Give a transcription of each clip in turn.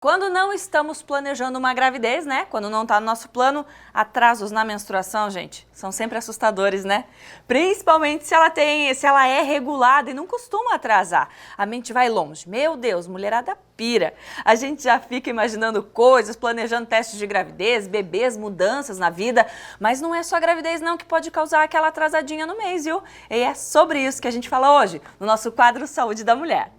Quando não estamos planejando uma gravidez, né? Quando não está no nosso plano, atrasos na menstruação, gente, são sempre assustadores, né? Principalmente se ela é regulada e não costuma atrasar. A mente vai longe. Meu Deus, mulherada pira. A gente já fica imaginando coisas, planejando testes de gravidez, bebês, mudanças na vida, mas não é só a gravidez não que pode causar aquela atrasadinha no mês, viu? E é sobre isso que a gente fala hoje, no nosso quadro Saúde da Mulher.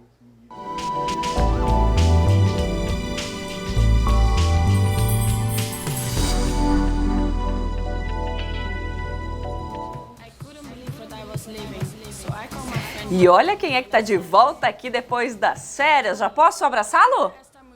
E olha quem é que tá de volta aqui depois das férias. Já posso abraçá-lo?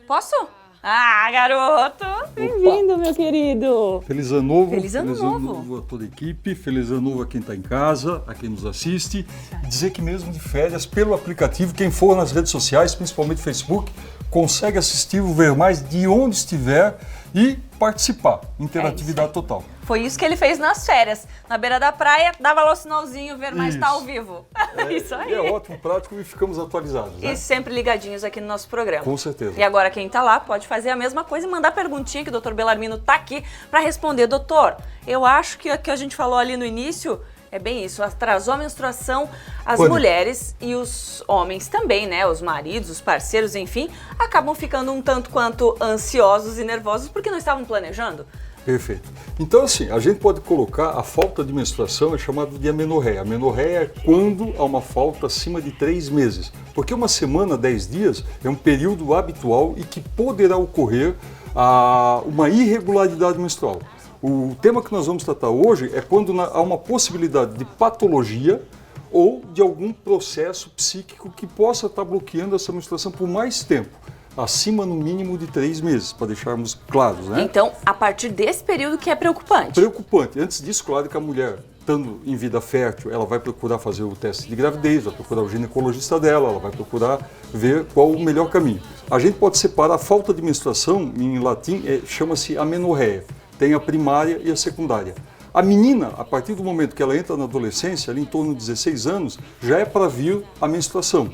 Posso? Ah, garoto! Bem-vindo, meu querido! Feliz ano novo! Feliz ano novo a toda a equipe, feliz ano novo a quem está em casa, a quem nos assiste. E dizer que mesmo de férias, pelo aplicativo, quem for nas redes sociais, principalmente Facebook, consegue assistir o Ver Mais de onde estiver e participar. Interatividade total. Foi isso que ele fez nas fériras. Na beira da praia, dava lá o sinalzinho, Ver Mais está ao vivo. Isso aí. É ótimo, prático e ficamos atualizados. Né? E sempre ligadinhos aqui no nosso programa. Com certeza. E agora quem está lá pode fazer a mesma coisa e mandar perguntinha que o Dr. Belarmino está aqui para responder. Doutor, eu acho que o que a gente falou ali no início é bem isso. Atrasou a menstruação, as mulheres e os homens também, né? Os maridos, os parceiros, enfim, acabam ficando um tanto quanto ansiosos e nervosos porque não estavam planejando. Perfeito. Então, assim, a gente pode colocar a falta de menstruação, é chamado de amenorreia. A amenorreia é quando há uma falta acima de 3 meses. Porque uma semana, 10 dias, é um período habitual e que poderá ocorrer uma irregularidade menstrual. O tema que nós vamos tratar hoje é quando há uma possibilidade de patologia ou de algum processo psíquico que possa estar bloqueando essa menstruação por mais tempo. Acima, no mínimo, de 3 meses, para deixarmos claros, né? Então, a partir desse período que é preocupante. Preocupante. Antes disso, claro que a mulher, estando em vida fértil, ela vai procurar fazer o teste de gravidez, vai procurar o ginecologista dela, ela vai procurar ver qual o melhor caminho. A gente pode separar a falta de menstruação, em latim, chama-se amenorreia. Tem a primária e a secundária. A menina, a partir do momento que ela entra na adolescência, ali em torno de 16 anos, já é para vir a menstruação.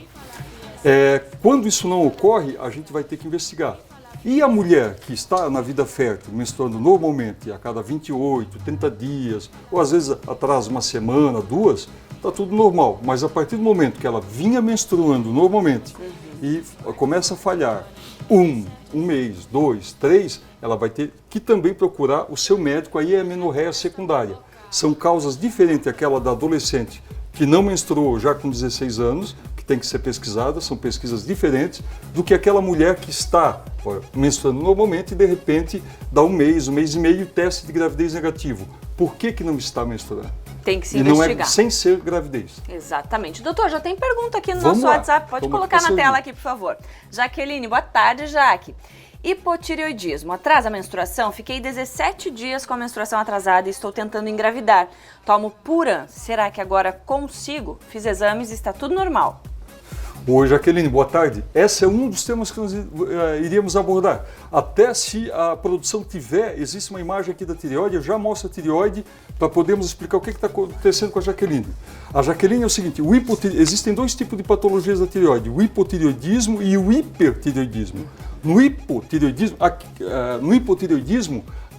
Quando isso não ocorre, a gente vai ter que investigar. E a mulher que está na vida fértil, menstruando normalmente a cada 28, 30 dias, ou às vezes atrás uma semana, 2, está tudo normal. Mas a partir do momento que ela vinha menstruando normalmente e começa a falhar 1 mês, 2, 3, ela vai ter que também procurar o seu médico, aí é a amenorreia secundária. São causas diferentes daquela da adolescente que não menstruou já com 16 anos, que tem que ser pesquisada, são pesquisas diferentes do que aquela mulher que está menstruando normalmente e de repente dá 1 mês e meio, teste de gravidez negativo. Por que não está menstruando? Tem que se investigar. E não é sem ser gravidez. Exatamente. Doutor, já tem pergunta aqui no nosso WhatsApp, pode colocar na tela aqui, por favor. Jaqueline, boa tarde, Jaque. Hipotireoidismo, atrasa a menstruação? Fiquei 17 dias com a menstruação atrasada e estou tentando engravidar. Tomo Puran, será que agora consigo? Fiz exames e está tudo normal. Oi, Jaqueline, boa tarde. Esse é um dos temas que nós iríamos abordar. Até se a produção tiver, existe uma imagem aqui da tireoide, eu já mostro a tireoide para podermos explicar o que está acontecendo com a Jaqueline. A Jaqueline é o seguinte, existem 2 tipos de patologias da tireoide, o hipotireoidismo e o hipertireoidismo. No hipotireoidismo,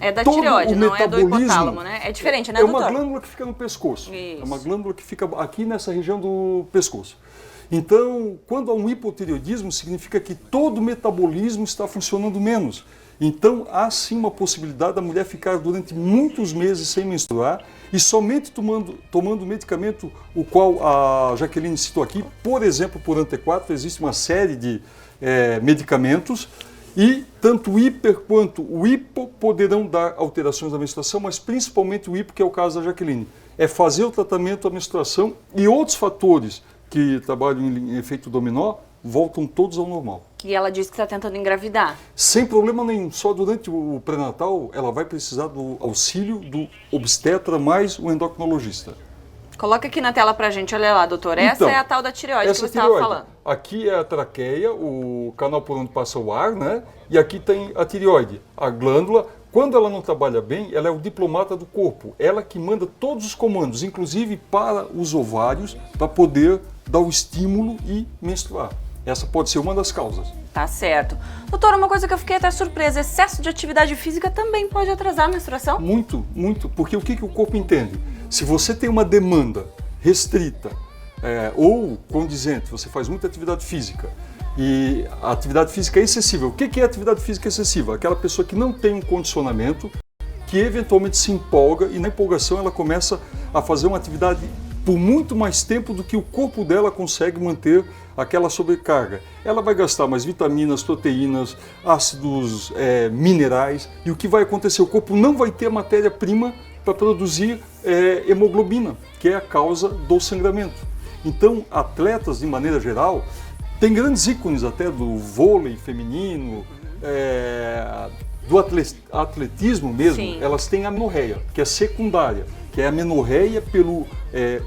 é da tireoide, não é do hipotálamo, né? É diferente, né, doutor? É uma glândula que fica no pescoço. Isso. É uma glândula que fica aqui nessa região do pescoço. Então, quando há um hipotireoidismo, significa que todo o metabolismo está funcionando menos. Então, há sim uma possibilidade da mulher ficar durante muitos meses sem menstruar e somente tomando medicamento, o qual a Jaqueline citou aqui, por exemplo, por T4, existe uma série de medicamentos e tanto o hiper quanto o hipo poderão dar alterações da menstruação, mas principalmente o hipo, que é o caso da Jaqueline. É fazer o tratamento da menstruação e outros fatores que trabalham em efeito dominó, voltam todos ao normal. E ela disse que está tentando engravidar. Sem problema nenhum, só durante o pré-natal ela vai precisar do auxílio do obstetra mais o endocrinologista. Coloca aqui na tela pra gente, olha lá, doutor, essa é a tal da tireoide que você estava falando. Aqui é a traqueia, o canal por onde passa o ar, né? E aqui tem a tireoide, a glândula. Quando ela não trabalha bem, ela é o diplomata do corpo. Ela que manda todos os comandos, inclusive para os ovários, para poder dar o estímulo e menstruar. Essa pode ser uma das causas. Tá certo. Doutor, uma coisa que eu fiquei até surpresa, excesso de atividade física também pode atrasar a menstruação? Muito, muito, porque o que o corpo entende? Se você tem uma demanda restrita ou condizente, você faz muita atividade física e a atividade física é excessiva. O que é atividade física excessiva? Aquela pessoa que não tem um condicionamento, que eventualmente se empolga e na empolgação ela começa a fazer uma atividade por muito mais tempo do que o corpo dela consegue manter aquela sobrecarga. Ela vai gastar mais vitaminas, proteínas, ácidos minerais e o que vai acontecer? O corpo não vai ter matéria-prima para produzir hemoglobina, que é a causa do sangramento. Então, atletas, de maneira geral, tem grandes ícones até do vôlei feminino, do atletismo mesmo. Sim. Elas têm a amenorreia, que é secundária, que é a amenorreia pelo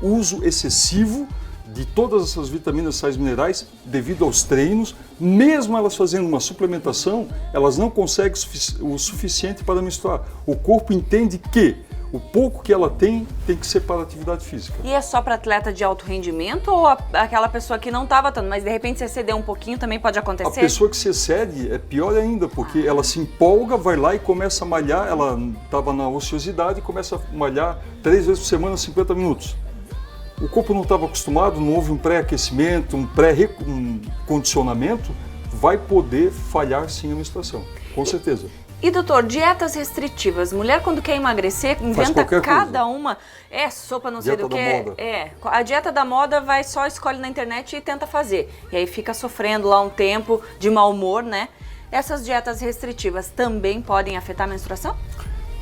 uso excessivo de todas essas vitaminas e sais minerais devido aos treinos. Mesmo elas fazendo uma suplementação, elas não conseguem o suficiente para menstruar. O corpo entende que o pouco que ela tem que ser para a atividade física. E é só para atleta de alto rendimento ou aquela pessoa que não estava tanto, mas de repente se exceder um pouquinho também pode acontecer? A pessoa que se excede é pior ainda, porque ela se empolga, vai lá e começa a malhar, ela estava na ociosidade e começa a malhar 3 vezes por semana, 50 minutos. O corpo não estava acostumado, não houve um pré-aquecimento, um pré-condicionamento, vai poder falhar sim a menstruação, com certeza. E doutor, dietas restritivas, mulher quando quer emagrecer, inventa cada uma, sopa não sei do que, a dieta da moda vai só escolhe na internet e tenta fazer, e aí fica sofrendo lá um tempo de mau humor, né? Essas dietas restritivas também podem afetar a menstruação?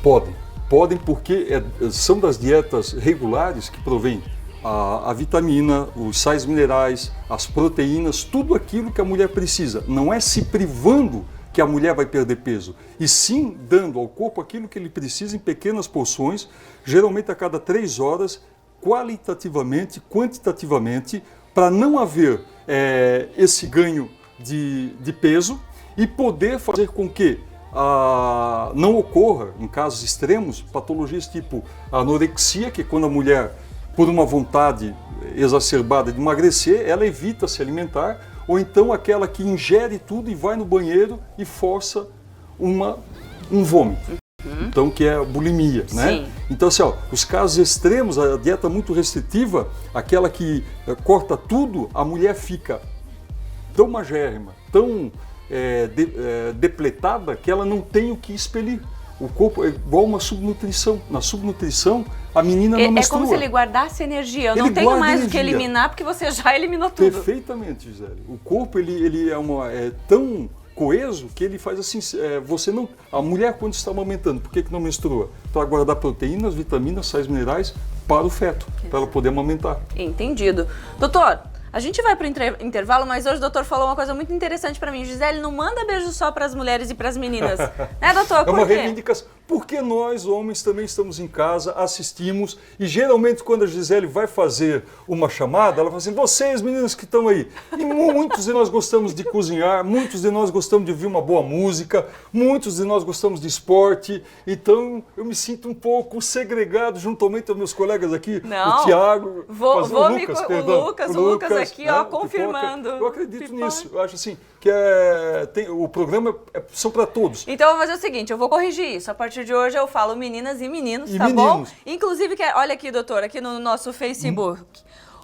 Podem porque são das dietas regulares que provém a vitamina, os sais minerais, as proteínas, tudo aquilo que a mulher precisa, não é se privando que a mulher vai perder peso, e sim dando ao corpo aquilo que ele precisa em pequenas porções, geralmente a cada 3 horas, qualitativamente, quantitativamente, para não haver esse ganho de peso e poder fazer com que não ocorra, em casos extremos, patologias tipo anorexia, que quando a mulher, por uma vontade exacerbada de emagrecer, ela evita se alimentar, ou então aquela que ingere tudo e vai no banheiro e força um vômito. Então, que é a bulimia, né? Sim. Então, assim, os casos extremos, a dieta muito restritiva, aquela que corta tudo, a mulher fica tão magérrima, tão depletada, que ela não tem o que expelir. O corpo é igual uma subnutrição. Na subnutrição, a menina não menstrua. É como se ele guardasse energia. Eu não tenho mais o que eliminar, porque você já eliminou tudo. Perfeitamente, Gisele. O corpo ele é tão coeso que ele faz assim, a mulher quando está amamentando, por que não menstrua? Para guardar proteínas, vitaminas, sais minerais para o feto, para ela poder amamentar. Entendido. Doutor, a gente vai para o intervalo, mas hoje o doutor falou uma coisa muito interessante para mim. Gisele, não manda beijo só para as mulheres e para as meninas. Né, doutor? Por quê? É uma reivindicação. Porque nós, homens, também estamos em casa, assistimos, e geralmente quando a Gisele vai fazer uma chamada, ela fala assim, vocês, meninas que estão aí. E muitos de nós gostamos de cozinhar, muitos de nós gostamos de ouvir uma boa música, muitos de nós gostamos de esporte, então eu me sinto um pouco segregado juntamente aos meus colegas aqui, o Tiago, o Lucas aqui, confirmando. Eu acredito nisso, eu acho assim, que o programa são para todos. Então eu vou fazer o seguinte, eu vou corrigir isso. A partir de hoje eu falo meninas e meninos, tá bom? Inclusive, olha aqui, doutor, aqui no nosso Facebook.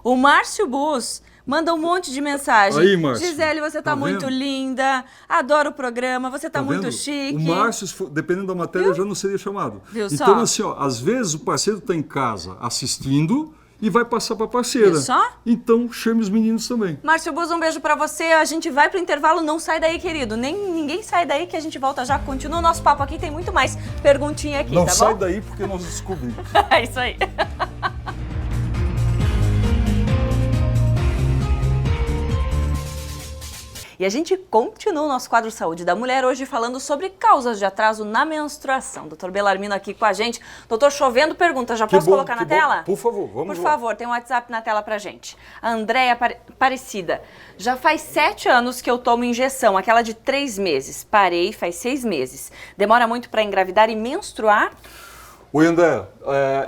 O Márcio Bus manda um monte de mensagem. Aí, Márcio. Gisele, você tá muito linda, adoro o programa, você tá muito vendo? chique. O Márcio, dependendo da matéria, já não seria chamado. Viu só? Então, assim, às vezes o parceiro está em casa assistindo e vai passar para a parceira. Viu só? Então, chame os meninos também. Márcio Bus, um beijo para você. A gente vai pro intervalo, não sai daí, querido. Ninguém sai daí que a gente volta já. Continua o nosso papo aqui, tem muito mais perguntinha aqui, não tá bom? Não sai daí porque nós descobrimos. É isso aí. E a gente continua o nosso quadro Saúde da Mulher hoje falando sobre causas de atraso na menstruação. Doutor Belarmino aqui com a gente. Doutor, chovendo pergunta, já posso colocar na tela? Por favor, vamos lá. Por favor, tem um WhatsApp na tela pra gente. A Andréia Aparecida. Já faz 7 anos que eu tomo injeção, aquela de 3 meses. Parei faz 6 meses. Demora muito para engravidar e menstruar? Oi, André,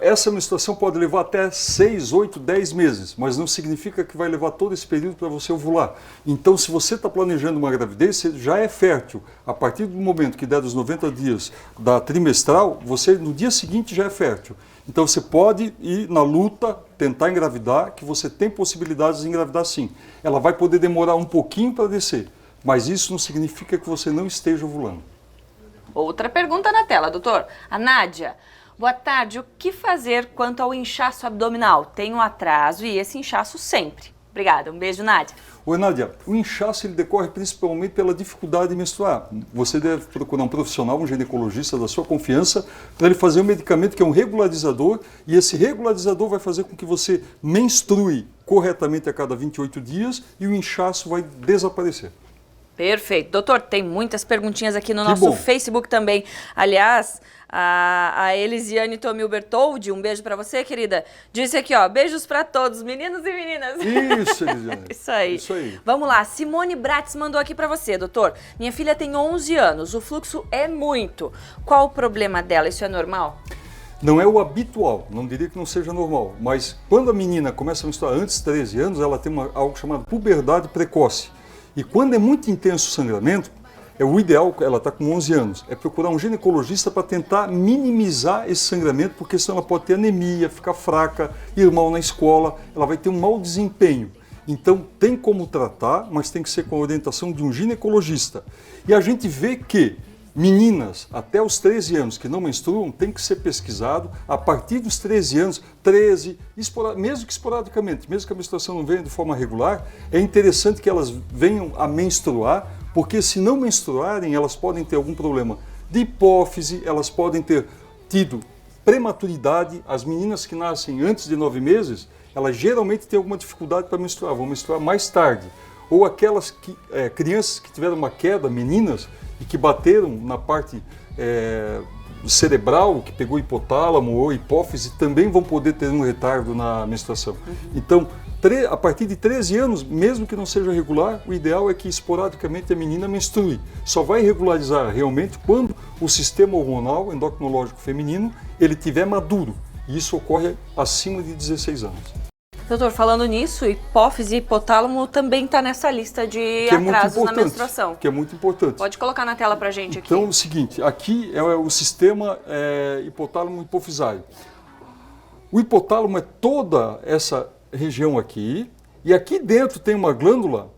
essa menstruação pode levar até 6, 8, 10 meses, mas não significa que vai levar todo esse período para você ovular. Então, se você está planejando uma gravidez, você já é fértil. A partir do momento que der dos 90 dias da trimestral, você no dia seguinte já é fértil. Então, você pode ir na luta, tentar engravidar, que você tem possibilidades de engravidar sim. Ela vai poder demorar um pouquinho para descer, mas isso não significa que você não esteja ovulando. Outra pergunta na tela, doutor. A Nádia. Boa tarde, o que fazer quanto ao inchaço abdominal? Tenho atraso e esse inchaço sempre. Obrigada, um beijo, Nádia. Oi, Nádia, o inchaço ele decorre principalmente pela dificuldade de menstruar. Você deve procurar um profissional, um ginecologista da sua confiança, para ele fazer um medicamento que é um regularizador, e esse regularizador vai fazer com que você menstrue corretamente a cada 28 dias e o inchaço vai desaparecer. Perfeito. Doutor, tem muitas perguntinhas aqui no nosso Facebook também. Aliás, a Elisiane Tomil Bertoldi, um beijo pra você, querida. Disse aqui, ó, beijos pra todos, meninos e meninas. Isso, Elisiane. Isso aí. Isso aí. Vamos lá, Simone Bratz mandou aqui pra você, doutor. Minha filha tem 11 anos, o fluxo é muito. Qual o problema dela? Isso é normal? Não é o habitual, não diria que não seja normal, mas quando a menina começa a menstruar antes de 13 anos, ela tem algo chamado puberdade precoce. E quando é muito intenso o sangramento, o ideal, ela está com 11 anos, é procurar um ginecologista para tentar minimizar esse sangramento, porque senão ela pode ter anemia, ficar fraca, ir mal na escola, ela vai ter um mau desempenho. Então tem como tratar, mas tem que ser com a orientação de um ginecologista. E a gente vê que meninas até os 13 anos que não menstruam tem que ser pesquisado a partir dos 13 anos, 13, mesmo que esporadicamente, mesmo que a menstruação não venha de forma regular, é interessante que elas venham a menstruar, porque se não menstruarem, elas podem ter algum problema de hipófise, elas podem ter tido prematuridade. As meninas que nascem antes de 9 meses, elas geralmente têm alguma dificuldade para menstruar, vão menstruar mais tarde. Ou aquelas crianças que tiveram uma queda, meninas, e que bateram na parte cerebral, que pegou hipotálamo ou hipófise, também vão poder ter um retardo na menstruação. Então, a partir de 13 anos, mesmo que não seja regular, o ideal é que esporadicamente a menina menstrue. Só vai regularizar realmente quando o sistema hormonal endocrinológico feminino ele tiver maduro. E isso ocorre acima de 16 anos. Doutor, falando nisso, hipófise e hipotálamo também está nessa lista de atrasos na menstruação. Que é muito importante. Pode colocar na tela pra gente aqui. Então é o seguinte, aqui é o sistema hipotálamo hipofisário. O hipotálamo é toda essa região aqui, e aqui dentro tem uma glândula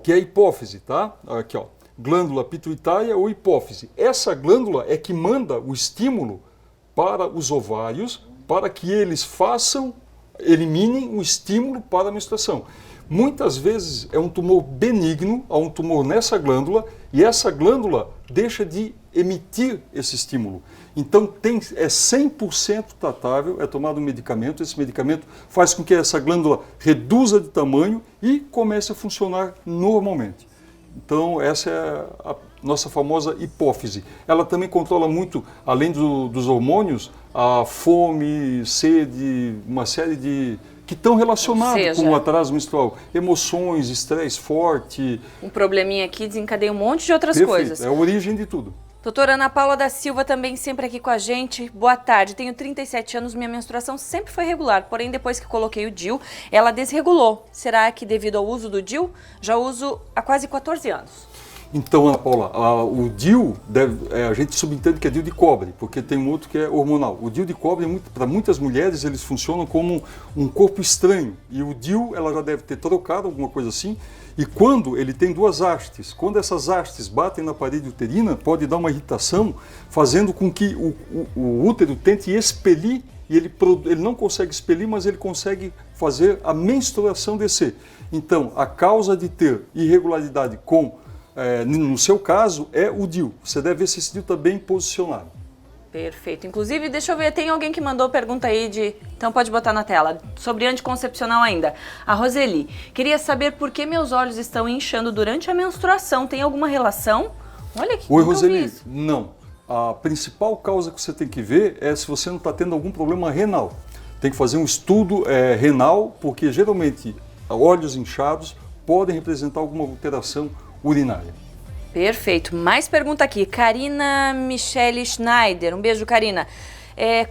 que é a hipófise, tá? Aqui, ó, glândula pituitária ou hipófise. Essa glândula é que manda o estímulo para os ovários para que eles eliminem o estímulo para a menstruação. Muitas vezes é um tumor benigno, há um tumor nessa glândula, e essa glândula deixa de emitir esse estímulo. Então é 100% tratável, é tomado um medicamento, esse medicamento faz com que essa glândula reduza de tamanho e comece a funcionar normalmente. Então essa é a nossa famosa hipófise. Ela também controla muito, além dos hormônios, a fome, sede, uma série de que estão relacionados com o atraso menstrual. Emoções, estresse forte. Um probleminha aqui desencadeia um monte de outras coisas. É a origem de tudo. Doutora Ana Paula da Silva também sempre aqui com a gente. Boa tarde, tenho 37 anos, minha menstruação sempre foi regular, porém depois que coloquei o DIU, ela desregulou. Será que devido ao uso do DIU? Já uso há quase 14 anos. Então, Ana Paula, o DIU, a gente subentende que é DIU de cobre, porque tem um outro que é hormonal. O DIU de cobre, para muitas mulheres, eles funcionam como um corpo estranho. E o DIU, ela já deve ter trocado, alguma coisa assim. E quando ele tem duas hastes, quando essas hastes batem na parede uterina, pode dar uma irritação, fazendo com que o útero tente expelir, e ele não consegue expelir, mas ele consegue fazer a menstruação descer. Então, a causa de ter irregularidade no seu caso, é o DIU. Você deve ver se esse DIU está bem posicionado. Perfeito. Inclusive, deixa eu ver, tem alguém que mandou pergunta aí então pode botar na tela, sobre anticoncepcional ainda. A Roseli, queria saber por que meus olhos estão inchando durante a menstruação. Tem alguma relação? Olha que Oi, Roseli. Não. A principal causa que você tem que ver é se você não está tendo algum problema renal. Tem que fazer um estudo renal, porque geralmente olhos inchados podem representar alguma alteração urinária. Perfeito. Mais pergunta aqui. Karina Michele Schneider. Um beijo, Karina.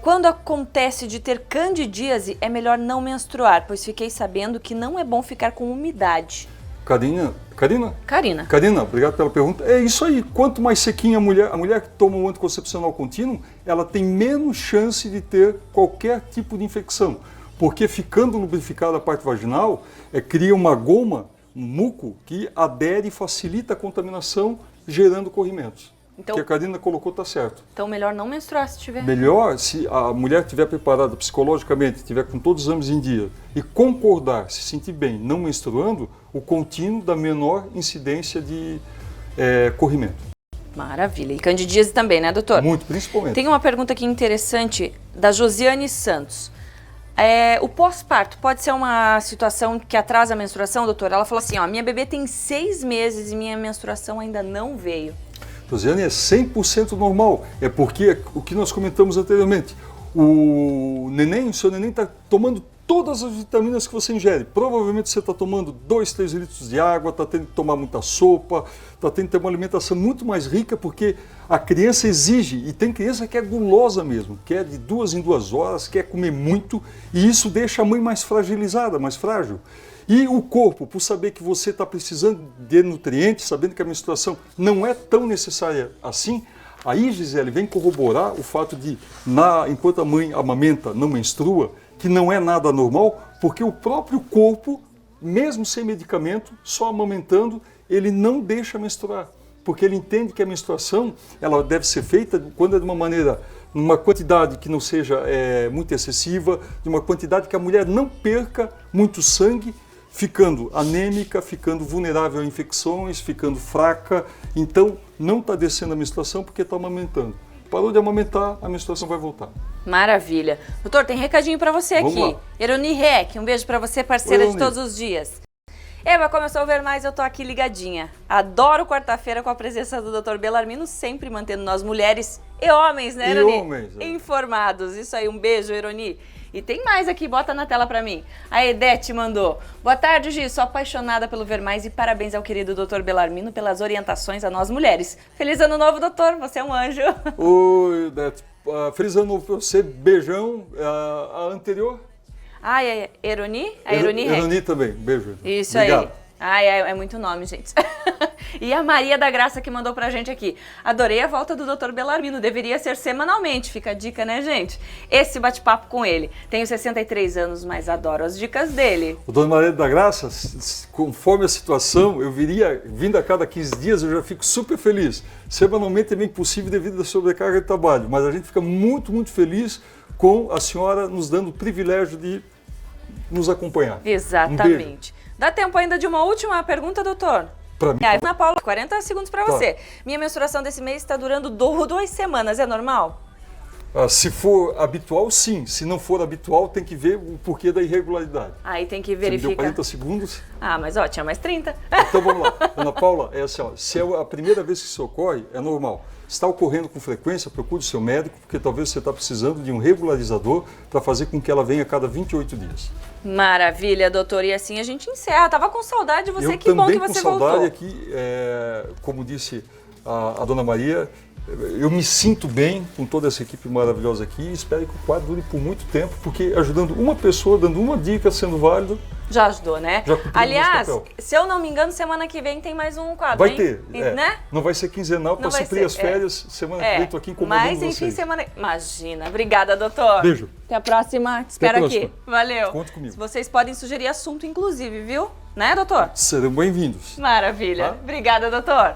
Quando acontece de ter candidíase, é melhor não menstruar, pois fiquei sabendo que não é bom ficar com umidade. Karina? Karina, Obrigado pela pergunta. É isso aí, quanto mais sequinha a mulher que toma um anticoncepcional contínuo, ela tem menos chance de ter qualquer tipo de infecção, porque ficando lubrificada a parte vaginal, cria uma goma, um muco, que adere e facilita a contaminação, gerando corrimentos. Então, o que a Karina colocou está certo. Então melhor não menstruar se tiver. Melhor se a mulher estiver preparada psicologicamente, estiver com todos os exames em dia e concordar, se sentir bem, não menstruando, o contínuo dá menor incidência de corrimento. Maravilha. E candidíase também, né, doutor? Muito, principalmente. Tem uma pergunta aqui interessante da Josiane Santos. O pós-parto pode ser uma situação que atrasa a menstruação, doutor? Ela falou assim, ó, minha bebê tem 6 meses e minha menstruação ainda não veio. Josiane, é 100% normal. É porque o que nós comentamos anteriormente, o seu neném está tomando todas as vitaminas que você ingere. Provavelmente você está tomando 2, 3 litros de água, está tendo que tomar muita sopa, está tendo que ter uma alimentação muito mais rica, porque a criança exige, e tem criança que é gulosa mesmo, quer de 2 em 2 horas, quer comer muito, e isso deixa a mãe mais fragilizada, mais frágil. E o corpo, por saber que você está precisando de nutrientes, sabendo que a menstruação não é tão necessária assim, aí, Gisele, vem corroborar o fato de, enquanto a mãe amamenta, não menstrua, que não é nada normal, porque o próprio corpo, mesmo sem medicamento, só amamentando, ele não deixa menstruar. Porque ele entende que a menstruação ela deve ser feita quando é de uma maneira, numa quantidade que não seja muito excessiva, de uma quantidade que a mulher não perca muito sangue, ficando anêmica, ficando vulnerável a infecções, ficando fraca. Então, não está descendo a menstruação porque está amamentando. Parou de amamentar, a menstruação vai voltar. Maravilha. Doutor, tem recadinho para você aqui. Vamos lá. Eroni Rec, um beijo para você, parceira Oi, de todos os dias. Eva, começou a ver mais, eu tô aqui ligadinha. Adoro quarta-feira com a presença do Dr. Belarmino, sempre mantendo nós mulheres e homens, né, Eroni? Homens, informados. Isso aí, um beijo, Eroni. E tem mais aqui, bota na tela pra mim. A Edete mandou. Boa tarde, Gi, sou apaixonada pelo Ver Mais e parabéns ao querido Dr. Belarmino pelas orientações a nós mulheres. Feliz ano novo, doutor, você é um anjo. Oi, Edete. Feliz ano novo pra você, beijão. A anterior? Eroni? A Eroni Rec. Eroni também, beijo. Isso. Obrigado. aí. É muito nome, gente. E a Maria da Graça que mandou pra gente aqui. Adorei a volta do Dr. Belarmino, deveria ser semanalmente, fica a dica, né, gente? Esse bate-papo com ele. Tenho 63 anos, mas adoro as dicas dele. O Dona Maria da Graça, conforme a situação, vindo a cada 15 dias, eu já fico super feliz. Semanalmente é bem possível devido à sobrecarga de trabalho, mas a gente fica muito, muito feliz com a senhora nos dando o privilégio de nos acompanhar. Exatamente. Dá tempo ainda de uma última pergunta, doutor? Pra mim. Ana Paula, 40 segundos para você. Minha menstruação desse mês está durando 2 semanas, é normal? Se for habitual, sim. Se não for habitual, tem que ver o porquê da irregularidade. Aí tem que Você me deu verificar. 40 segundos. Mas tinha mais 30. Então vamos lá. Ana Paula, é assim, ó, se é a primeira vez que isso ocorre, é normal. Está ocorrendo com frequência, procure o seu médico, porque talvez você está precisando de um regularizador para fazer com que ela venha a cada 28 dias. Maravilha, doutor. E assim a gente encerra. Tava com saudade de você, que bom que você voltou. Eu também com saudade aqui, como disse a Dona Maria, eu me sinto bem com toda essa equipe maravilhosa aqui e espero que o quadro dure por muito tempo, porque ajudando uma pessoa, dando uma dica, sendo válido... Já ajudou, né? Já cumpriu Aliás, o nosso papel. se eu não me engano, semana que vem tem mais um quadro, Vai hein? ter, né? Não vai ser quinzenal para suprir as férias. Semana que vem estou aqui incomodando Mas enfim, vocês. semana... Imagina. Obrigada, doutor. Beijo. Até a próxima. Te espero aqui. Valeu. Conte comigo. Vocês podem sugerir assunto, inclusive, viu? Né, doutor? Serão bem-vindos. Maravilha. Tá? Obrigada, doutor.